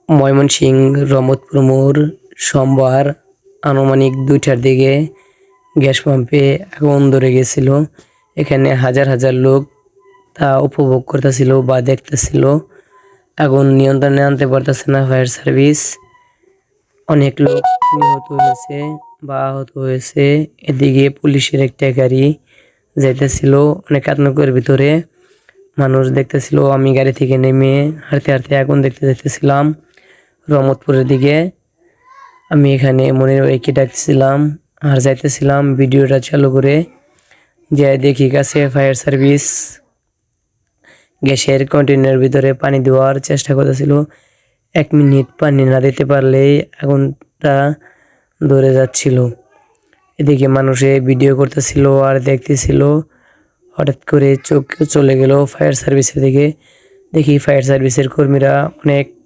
ময়মনসিংহ রহমতপুর মোড় সোমবার আনুমানিক 2টার দিকে গ্যাস পাম্পে আগুন ধরে গেছিল। এখানে হাজার হাজার লোক তা উপভোগ করতেছিল বা দেখতেছিল। আগুন নিয়ন্ত্রণে আনতে পারতেছে না ফায়ার সার্ভিস। অনেক লোক নিহত হয়েছে বা আহত হয়েছে। এদিকে পুলিশের একটা গাড়ি যাইতেছিল অনেক আতঙ্কের ভিতরে। মানুষ দেখতেছিল। আমি গাড়ি থেকে নেমে হাঁটতে হাঁটতে আগুন দেখতে যেতেছিলাম রহমতপুরের দিকে। আমি এখানে মনির ভাইকে ডাকছিলাম আর যাইতেছিলাম ভিডিওটা চালু করে। যে দেখি কাছে ফায়ার সার্ভিস গ্যাসের কন্টেনারের ভিতরে পানি দেওয়ার চেষ্টা করতেছিল। 1 মিনিট পানি না দিতে পারলেই আগুনটা ধরে যাচ্ছিল। এদিকে মানুষে ভিডিও করতেছিল আর দেখতেছিল। হঠাৎ করে চোখ চলে গেল ফায়ার সার্ভিসের দিকে। দেখি ফায়ার সার্ভিসের কর্মীরা অনেক